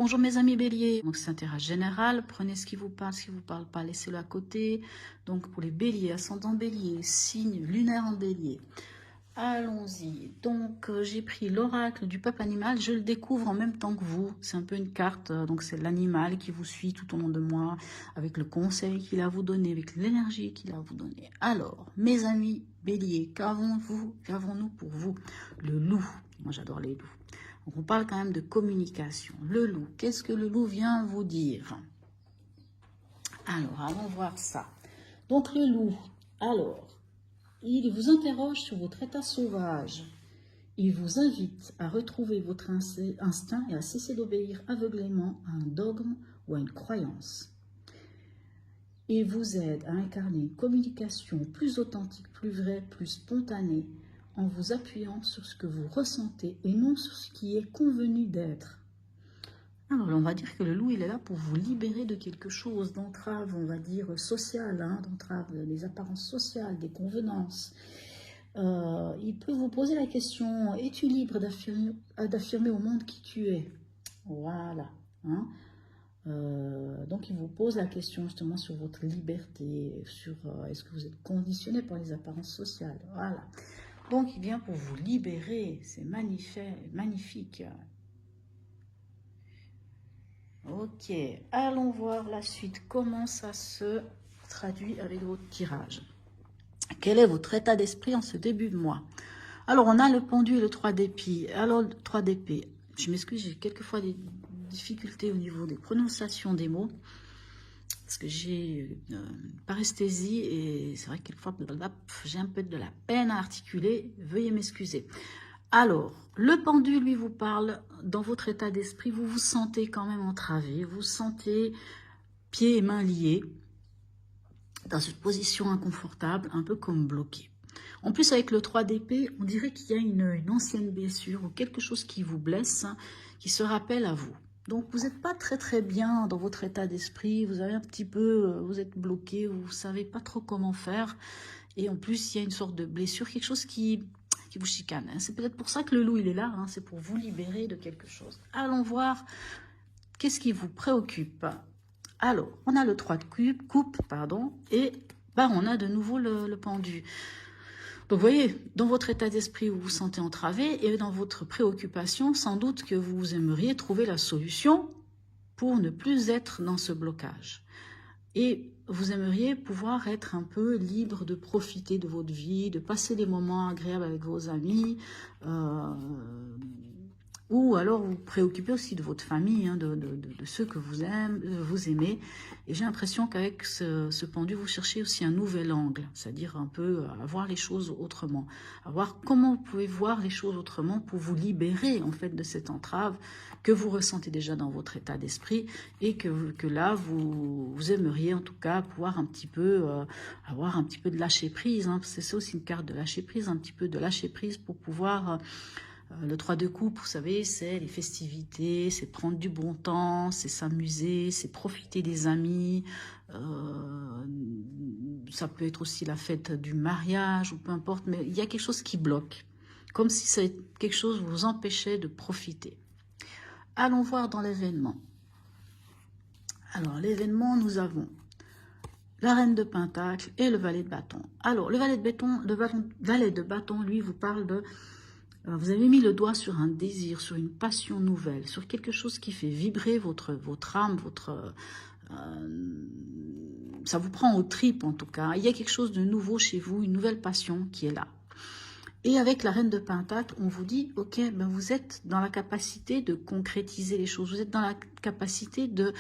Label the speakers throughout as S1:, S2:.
S1: Bonjour mes amis béliers, donc c'est un tirage général, prenez ce qui vous parle pas, laissez-le à côté. Donc pour les béliers, ascendant bélier, signe lunaire en bélier. Allons-y, donc j'ai pris l'oracle du peuple animal, je le découvre en même temps que vous, c'est un peu une carte, donc c'est l'animal qui vous suit tout au long de moi, avec le conseil qu'il a à vous donner, avec l'énergie qu'il a à vous donner. Alors, mes amis béliers, qu'avons-nous pour vous? Le loup, moi j'adore les loups. Donc on parle quand même de communication. Le loup, qu'est-ce que le loup vient vous dire? Alors, allons voir ça. Donc le loup, alors, il vous interroge sur votre état sauvage. Il vous invite à retrouver votre instinct et à cesser d'obéir aveuglément à un dogme ou à une croyance. Il vous aide à incarner une communication plus authentique, plus vraie, plus spontanée, en vous appuyant sur ce que vous ressentez et non sur ce qui est convenu d'être. Alors, on va dire que le loup, il est là pour vous libérer de quelque chose, d'entrave, on va dire, sociale, d'entrave, des apparences sociales, des convenances. Il peut vous poser la question, es-tu libre d'affirmer au monde qui tu es? Voilà. Donc, il vous pose la question justement sur votre liberté, sur est-ce que vous êtes conditionné par les apparences sociales? Voilà. Donc, il vient pour vous libérer. C'est magnifique. Ok, allons voir la suite. Comment ça se traduit avec votre tirage? Quel est votre état d'esprit en ce début de mois? Alors, on a le pendu et le 3 d'épée. Alors, le 3 d'épée, je m'excuse, j'ai quelquefois des difficultés au niveau des prononciations des mots. Parce que j'ai une paresthésie et c'est vrai que quelquefois j'ai un peu de la peine à articuler. Veuillez m'excuser. Alors, le pendu, lui, vous parle dans votre état d'esprit. Vous vous sentez quand même entravé. Vous vous sentez pieds et mains liés dans une position inconfortable, un peu comme bloqué. En plus, avec le 3 d'épée, on dirait qu'il y a une ancienne blessure ou quelque chose qui vous blesse, qui se rappelle à vous. Donc, vous n'êtes pas très bien dans votre état d'esprit. Vous avez un petit peu, vous êtes bloqué, vous ne savez pas trop comment faire. Et en plus, il y a une sorte de blessure, quelque chose qui vous chicane. C'est peut-être pour ça que le loup, il est là. C'est pour vous libérer de quelque chose. Allons voir qu'est-ce qui vous préoccupe. Alors, on a le 3 de coupe, et on a de nouveau le pendu. Donc, vous voyez, dans votre état d'esprit, vous vous sentez entravé, et dans votre préoccupation, sans doute que vous aimeriez trouver la solution pour ne plus être dans ce blocage. Et vous aimeriez pouvoir être un peu libre de profiter de votre vie, de passer des moments agréables avec vos amis, ou alors vous préoccupez aussi de votre famille, de ceux que vous aimez. Et j'ai l'impression qu'avec ce pendu, vous cherchez aussi un nouvel angle, c'est-à-dire un peu à voir les choses autrement, à voir comment vous pouvez voir les choses autrement pour vous libérer en fait de cette entrave que vous ressentez déjà dans votre état d'esprit et que là, vous aimeriez en tout cas pouvoir un petit peu avoir un petit peu de lâcher prise. C'est ça aussi une carte de lâcher prise, un petit peu de lâcher prise pour pouvoir... Le 3 de coupe, vous savez, c'est les festivités, c'est prendre du bon temps, c'est s'amuser, c'est profiter des amis. Ça peut être aussi la fête du mariage, ou peu importe, mais il y a quelque chose qui bloque. Comme si quelque chose vous empêchait de profiter. Allons voir dans l'événement. Alors, l'événement, nous avons la reine de Pentacle et le valet de bâton. Alors, le valet de bâton, lui, vous parle de... Vous avez mis le doigt sur un désir, sur une passion nouvelle, sur quelque chose qui fait vibrer votre âme, ça vous prend aux tripes en tout cas. Il y a quelque chose de nouveau chez vous, une nouvelle passion qui est là. Et avec la reine de Pentacle, on vous dit, ok, vous êtes dans la capacité de concrétiser les choses, vous êtes dans la capacité vous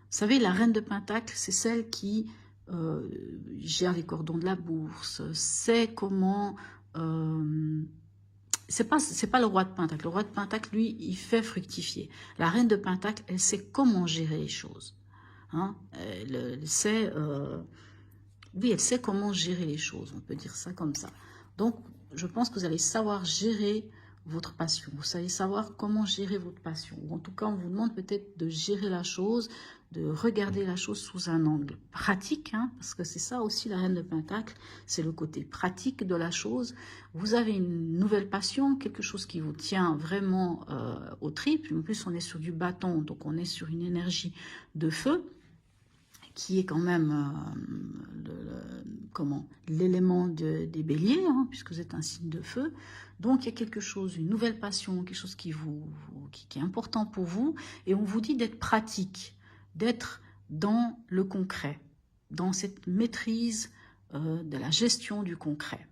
S1: savez, la reine de Pentacle, c'est celle qui... gère les cordons de la bourse, sait comment... c'est pas le roi de Pentacle. Le roi de Pentacle, lui, il fait fructifier. La reine de Pentacle, elle sait comment gérer les choses. Elle sait comment gérer les choses, on peut dire ça comme ça. Donc, je pense que vous allez savoir gérer votre passion. Vous savez savoir comment gérer votre passion. Ou en tout cas, on vous demande peut-être de gérer la chose, de regarder la chose sous un angle pratique, hein, parce que c'est ça aussi la Reine de Pentacle, c'est le côté pratique de la chose. Vous avez une nouvelle passion, quelque chose qui vous tient vraiment au triple. En plus, on est sur du bâton, donc on est sur une énergie de feu, qui est quand même l'élément des béliers, hein, puisque vous êtes un signe de feu. Donc il y a quelque chose, une nouvelle passion, quelque chose qui est important pour vous, et on vous dit d'être pratique, d'être dans le concret, dans cette maîtrise de la gestion du concret.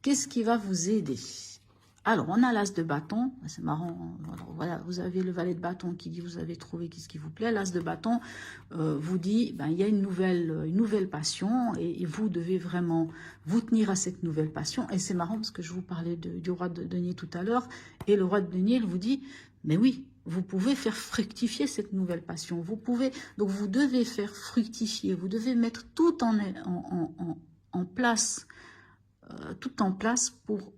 S1: Qu'est-ce qui va vous aider? Alors, on a l'as de bâton, c'est marrant, alors, voilà, vous avez le valet de bâton qui dit vous avez trouvé ce qui vous plaît, l'as de bâton vous dit ben, il y a une nouvelle passion et vous devez vraiment vous tenir à cette nouvelle passion. Et c'est marrant parce que je vous parlais du roi de denier tout à l'heure, et le roi de denier il vous dit mais oui, vous pouvez faire fructifier cette nouvelle passion, donc vous devez faire fructifier, vous devez mettre tout en place, pour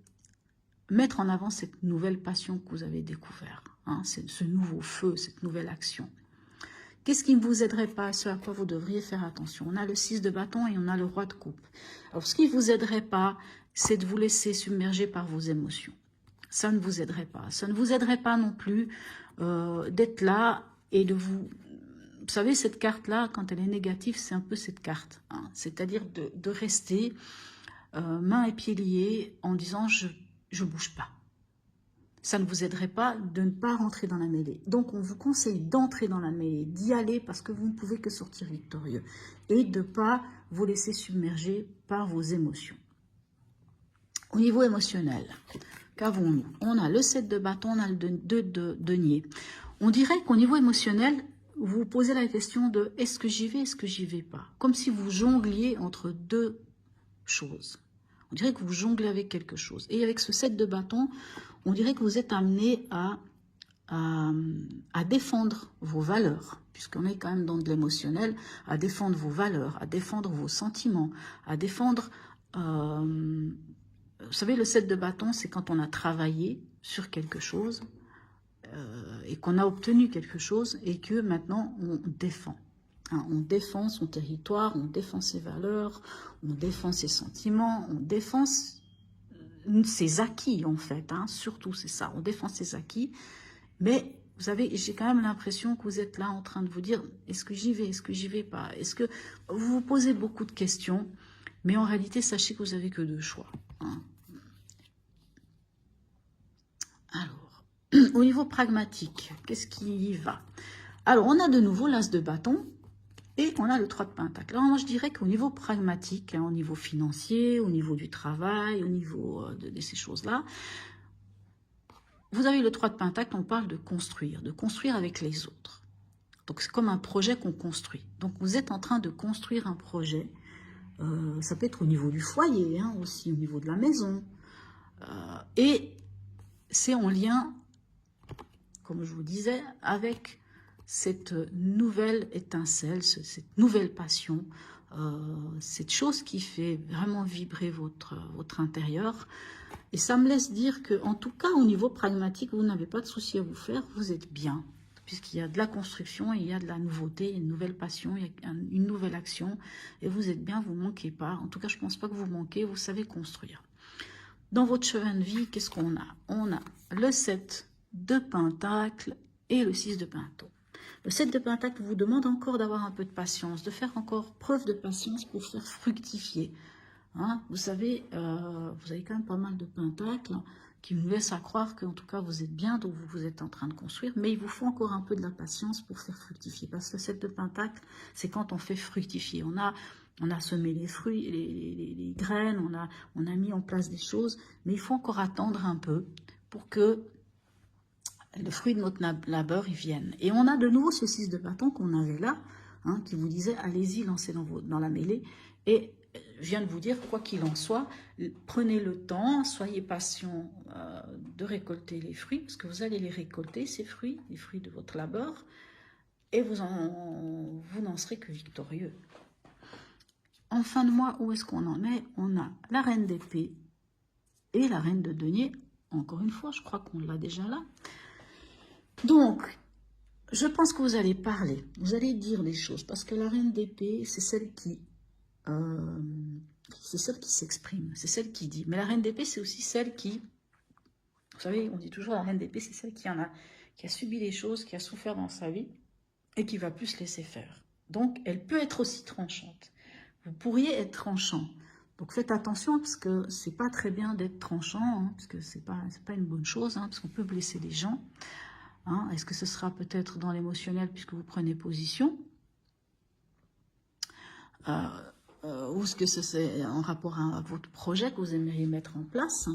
S1: mettre en avant cette nouvelle passion que vous avez découvert, hein, ce nouveau feu, cette nouvelle action. Qu'est-ce qui ne vous aiderait pas, ce à quoi vous devriez faire attention? On a le 6 de bâton et on a le roi de coupe. Alors, ce qui ne vous aiderait pas, c'est de vous laisser submerger par vos émotions. Ça ne vous aiderait pas. Ça ne vous aiderait pas non plus d'être là et de vous... Vous savez, cette carte-là, quand elle est négative, c'est un peu cette carte, hein, c'est-à-dire de rester mains et pieds liés en disant « je ne bouge pas ». Ça ne vous aiderait pas de ne pas rentrer dans la mêlée. Donc, on vous conseille d'entrer dans la mêlée, d'y aller parce que vous ne pouvez que sortir victorieux et de ne pas vous laisser submerger par vos émotions. Au niveau émotionnel, qu'avons-nous? On a le 7 de bâton, on a le 2 de denier. On dirait qu'au niveau émotionnel, vous vous posez la question de est-ce que j'y vais, est-ce que j'y vais pas? Comme si vous jongliez entre deux choses. On dirait que vous jonglez avec quelque chose. Et avec ce 7 de bâton, on dirait que vous êtes amené à défendre vos valeurs, puisqu'on est quand même dans de l'émotionnel, à défendre vos valeurs, à défendre vos sentiments, à défendre... vous savez, le 7 de bâton, c'est quand on a travaillé sur quelque chose et qu'on a obtenu quelque chose et que maintenant on défend. Hein, on défend son territoire, on défend ses valeurs, on défend ses sentiments, on défend ses acquis en fait, hein, surtout c'est ça, on défend ses acquis, mais vous savez, j'ai quand même l'impression que vous êtes là en train de vous dire, est-ce que j'y vais, est-ce que j'y vais pas, est-ce que vous vous posez beaucoup de questions, mais en réalité, sachez que vous n'avez que deux choix. Hein. Alors, au niveau pragmatique, qu'est-ce qui y va? Alors, on a de nouveau l'as de bâton, et on a le 3 de pentacle. Alors, moi, je dirais qu'au niveau pragmatique, hein, au niveau financier, au niveau du travail, au niveau de ces choses-là, vous avez le 3 de pentacle, on parle de construire avec les autres. Donc, c'est comme un projet qu'on construit. Donc, vous êtes en train de construire un projet. Ça peut être au niveau du foyer, hein, aussi au niveau de la maison. Et c'est en lien, comme je vous disais, avec cette nouvelle étincelle, cette nouvelle passion, cette chose qui fait vraiment vibrer votre intérieur. Et ça me laisse dire que, en tout cas, au niveau pragmatique, vous n'avez pas de souci à vous faire, vous êtes bien. Puisqu'il y a de la construction, il y a de la nouveauté, il y a une nouvelle passion, il y a une nouvelle action. Et vous êtes bien, vous ne manquez pas. En tout cas, je ne pense pas que vous manquez, vous savez construire. Dans votre chemin de vie, qu'est-ce qu'on a? On a le 7 de pentacle et le 6 de pentacle. Le 7 de pentacle vous demande encore d'avoir un peu de patience, de faire encore preuve de patience pour faire fructifier. Hein, vous savez, vous avez quand même pas mal de pentacles qui nous laissent à croire qu'en tout cas vous êtes bien, donc vous êtes en train de construire, mais il vous faut encore un peu de la patience pour faire fructifier. Parce que le 7 de pentacle, c'est quand on fait fructifier. On a semé les fruits, les graines, on a mis en place des choses, mais il faut encore attendre un peu pour que le fruit de notre labeur y vienne. Et on a de nouveau ce 6 de bâton qu'on avait là, hein, qui vous disait allez-y, lancez dans la mêlée. Et je viens de vous dire, quoi qu'il en soit, prenez le temps, soyez patient de récolter les fruits, parce que vous allez les récolter, ces fruits, les fruits de votre labeur, et vous n'en serez que victorieux. En fin de mois, où est-ce qu'on en est? On a la reine d'épée et la reine de denier Encore une fois, je crois qu'on l'a déjà là. Donc, je pense que vous allez parler, vous allez dire les choses, parce que la reine d'épée, c'est celle qui s'exprime, c'est celle qui dit. Mais la reine d'épée, c'est aussi celle qui, vous savez, on dit toujours la reine d'épée, c'est celle qui a subi les choses, qui a souffert dans sa vie, et qui va plus se laisser faire. Donc, elle peut être aussi tranchante. Vous pourriez être tranchant. Donc, faites attention, parce que c'est pas très bien d'être tranchant, hein, parce que c'est pas une bonne chose, hein, parce qu'on peut blesser les gens. Hein. Est-ce que ce sera peut-être dans l'émotionnel, puisque vous prenez position ou est-ce que c'est en rapport à votre projet que vous aimeriez mettre en place?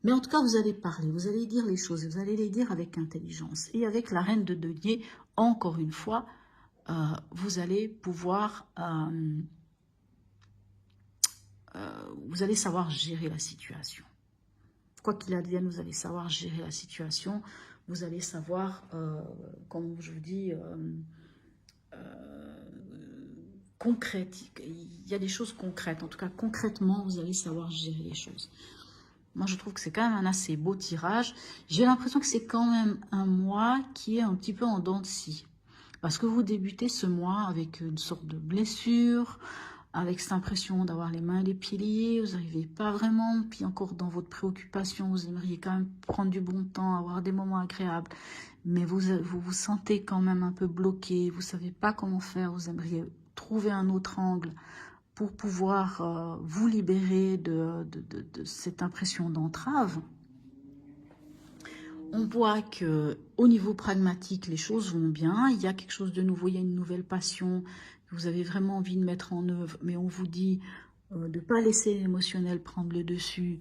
S1: Mais en tout cas, vous allez parler, vous allez dire les choses, vous allez les dire avec intelligence. Et avec la reine de denier, encore une fois, vous allez pouvoir, vous allez savoir gérer la situation. Quoi qu'il advienne, vous allez savoir gérer la situation. Vous allez savoir, comme je vous dis, concrète. Il y a des choses concrètes. En tout cas, concrètement, vous allez savoir gérer les choses. Moi, je trouve que c'est quand même un assez beau tirage. J'ai l'impression que c'est quand même un mois qui est un petit peu en dents de scie. Parce que vous débutez ce mois avec une sorte de blessure, avec cette impression d'avoir les mains et les pieds liés, vous n'arrivez pas vraiment, puis encore dans votre préoccupation, vous aimeriez quand même prendre du bon temps, avoir des moments agréables, mais vous sentez quand même un peu bloqué, vous ne savez pas comment faire, vous aimeriez trouver un autre angle pour pouvoir vous libérer de cette impression d'entrave. On voit que au niveau pragmatique, les choses vont bien. Il y a quelque chose de nouveau, il y a une nouvelle passion que vous avez vraiment envie de mettre en œuvre, mais on vous dit de ne pas laisser l'émotionnel prendre le dessus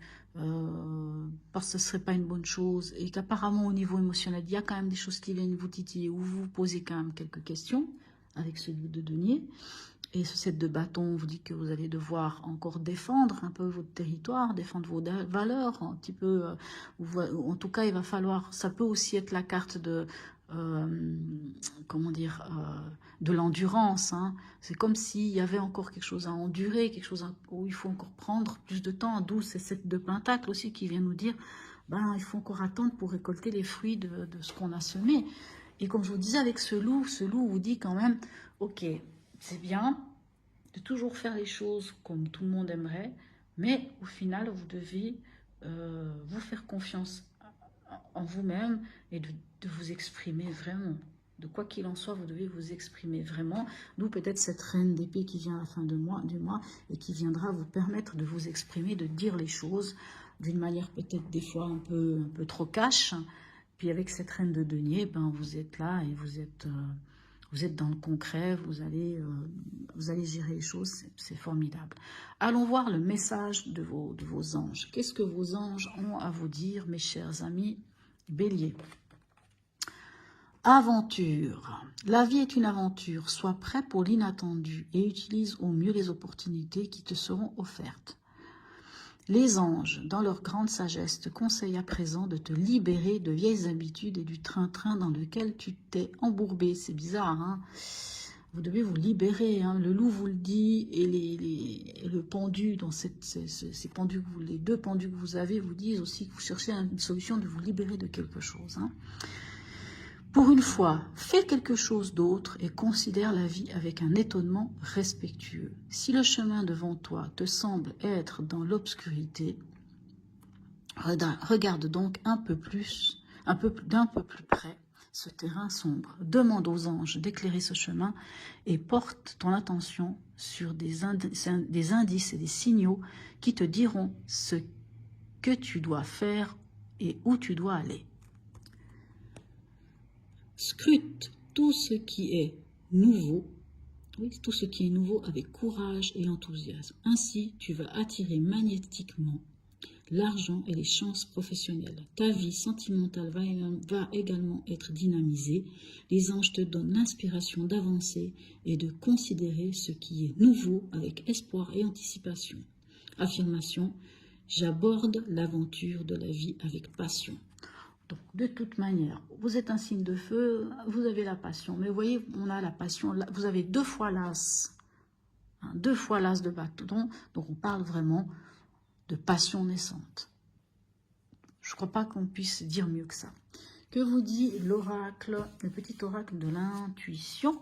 S1: parce que ce ne serait pas une bonne chose et qu'apparemment au niveau émotionnel, il y a quand même des choses qui viennent vous titiller ou vous posez quand même quelques questions avec ce de denier. Et ce 7 de bâton vous dit que vous allez devoir encore défendre un peu votre territoire, défendre vos valeurs, un petit peu. En tout cas, il va falloir. Ça peut aussi être la carte de, comment dire, de l'endurance. Hein. C'est comme s'il y avait encore quelque chose à endurer, quelque chose où il faut encore prendre plus de temps. D'où ces 7 de pentacle aussi qui vient nous dire, ben il faut encore attendre pour récolter les fruits de ce qu'on a semé. Et comme je vous disais avec ce loup vous dit quand même, ok. C'est bien de toujours faire les choses comme tout le monde aimerait, mais au final, vous devez vous faire confiance en vous-même et de vous exprimer vraiment. De quoi qu'il en soit, vous devez vous exprimer vraiment. D'où peut-être cette reine d'épée qui vient à la fin du mois et qui viendra vous permettre de vous exprimer, de dire les choses d'une manière peut-être des fois un peu trop Puis avec cette reine de denier, ben, vous êtes là et vous êtes dans le concret, vous allez gérer les choses, c'est formidable. Allons voir le message de vos anges. Qu'est-ce que vos anges ont à vous dire, mes chers amis Bélier? Aventure. La vie est une aventure. Sois prêt pour l'inattendu et utilise au mieux les opportunités qui te seront offertes. Les anges, dans leur grande sagesse, te conseillent à présent de te libérer de vieilles habitudes et du train-train dans lequel tu t'es embourbé. C'est bizarre, hein? Vous devez vous libérer, hein? Le loup vous le dit, et le pendu, dans ces pendus les deux pendus que vous avez, vous disent aussi que vous cherchez une solution de vous libérer de quelque chose, hein? Pour une fois, fais quelque chose d'autre et considère la vie avec un étonnement respectueux. Si le chemin devant toi te semble être dans l'obscurité, regarde donc d'un peu plus près ce terrain sombre. Demande aux anges d'éclairer ce chemin et porte ton attention sur des indices et des signaux qui te diront ce que tu dois faire et où tu dois aller. Scrute tout ce qui est nouveau, tout ce qui est nouveau avec courage et enthousiasme. Ainsi, tu vas attirer magnétiquement l'argent et les chances professionnelles. Ta vie sentimentale va également être dynamisée. Les anges te donnent l'inspiration d'avancer et de considérer ce qui est nouveau avec espoir et anticipation. Affirmation, j'aborde l'aventure de la vie avec passion. Donc, de toute manière, vous êtes un signe de feu, vous avez la passion. Mais vous voyez, on a la passion, vous avez 2 fois l'as, hein, 2 fois l'as de bâton. Donc, on parle vraiment de passion naissante. Je Je crois pas qu'on puisse dire mieux que ça. Que vous dit l'oracle, le petit oracle de l'intuition?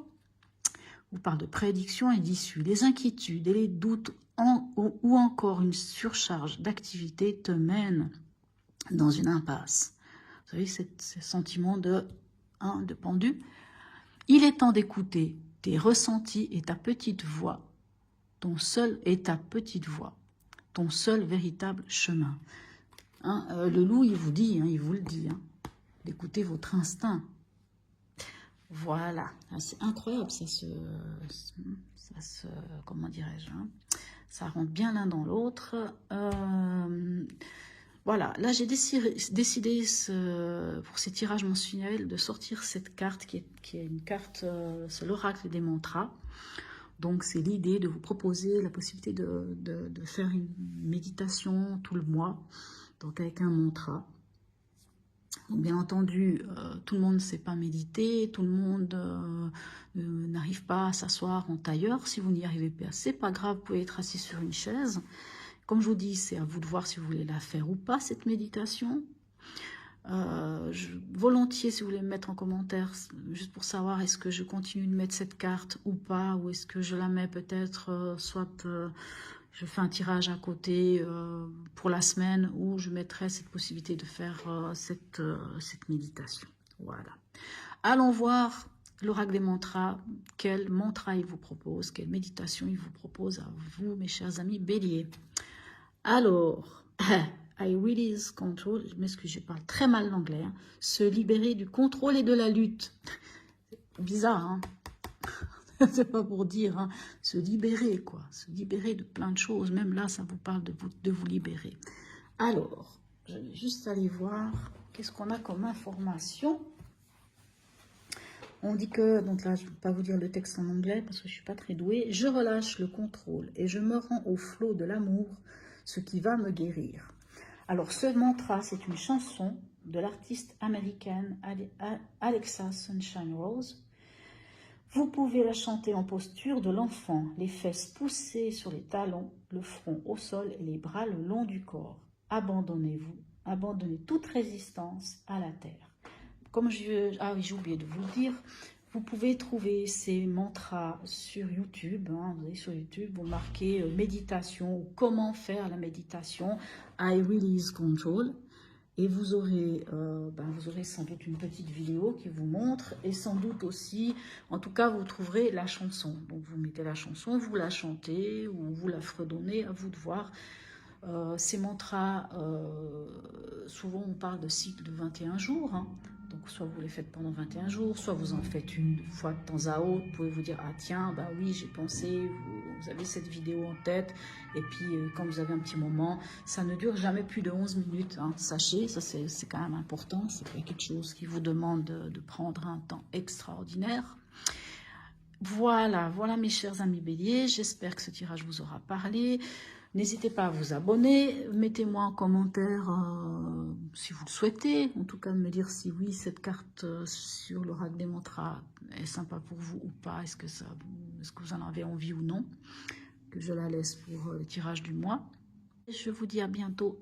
S1: Vous parle de prédiction et d'issue. Les inquiétudes et les doutes ou encore une surcharge d'activité te mènent dans une impasse. Vous savez, ce sentiment de pendu. Il est temps d'écouter tes ressentis et ta petite voix, ton seul véritable chemin. Le loup, il vous dit, il vous le dit, d'écouter votre instinct. Voilà, c'est incroyable, comment dirais-je, ça rentre bien l'un dans l'autre. Voilà, là j'ai décidé pour ces tirages mensuels de sortir cette carte qui est une carte, c'est l'oracle des mantras. Donc c'est l'idée de vous proposer la possibilité de faire une méditation tout le mois, donc avec un mantra. Donc, bien entendu, tout le monde ne sait pas méditer, tout le monde n'arrive pas à s'asseoir en tailleur. Si vous n'y arrivez pas, c'est pas grave, vous pouvez être assis sur une chaise. Comme je vous dis, c'est à vous de voir si vous voulez la faire ou pas, cette méditation. Volontiers, si vous voulez me mettre en commentaire, juste pour savoir est-ce que je continue de mettre cette carte ou pas, ou est-ce que je la mets peut-être, je fais un tirage à côté pour la semaine, où je mettrai cette possibilité de faire cette méditation. Voilà. Allons voir l'oracle des mantras, quel mantra il vous propose, quelle méditation il vous propose à vous, mes chers amis béliers. Alors, I release control, je m'excuse, je parle très mal l'anglais, se libérer du contrôle et de la lutte. Bizarre, hein? C'est pas pour dire, se libérer, quoi. Se libérer de plein de choses. Même là, ça vous parle de vous libérer. Alors, je vais juste aller voir qu'est-ce qu'on a comme information. On dit que, donc là, je ne vais pas vous dire le texte en anglais parce que je ne suis pas très douée. Je relâche le contrôle et je me rends au flot de l'amour, ce qui va me guérir. Alors, ce mantra, c'est une chanson de l'artiste américaine Alexa Sunshine Rose. Vous pouvez la chanter en posture de l'enfant, les fesses poussées sur les talons, le front au sol et les bras le long du corps. Abandonnez-vous, abandonnez toute résistance à la terre. Comme j'ai oublié de vous le dire, vous pouvez trouver ces mantras sur YouTube. Vous allez sur YouTube, vous marquez méditation ou comment faire la méditation, I release control. Et vous aurez sans doute une petite vidéo qui vous montre, et sans doute aussi, en tout cas, vous trouverez la chanson. Donc, vous mettez la chanson, vous la chantez ou vous la fredonnez, à vous de voir. Ces mantras, souvent on parle de cycle de 21 jours. Donc, soit vous les faites pendant 21 jours, soit vous en faites une fois de temps à autre. Vous pouvez vous dire, ah tiens, bah oui, j'ai pensé, vous avez cette vidéo en tête. Et puis, quand vous avez un petit moment, ça ne dure jamais plus de 11 minutes. Sachez, ça c'est quand même important. C'est quelque chose qui vous demande de prendre un temps extraordinaire. Voilà mes chers amis béliers. J'espère que ce tirage vous aura parlé. N'hésitez pas à vous abonner, mettez-moi en commentaire si vous le souhaitez, en tout cas de me dire si oui, cette carte sur l'oracle des mantras est sympa pour vous ou pas, est-ce que vous en avez envie ou non, que je la laisse pour le tirage du mois. Je vous dis à bientôt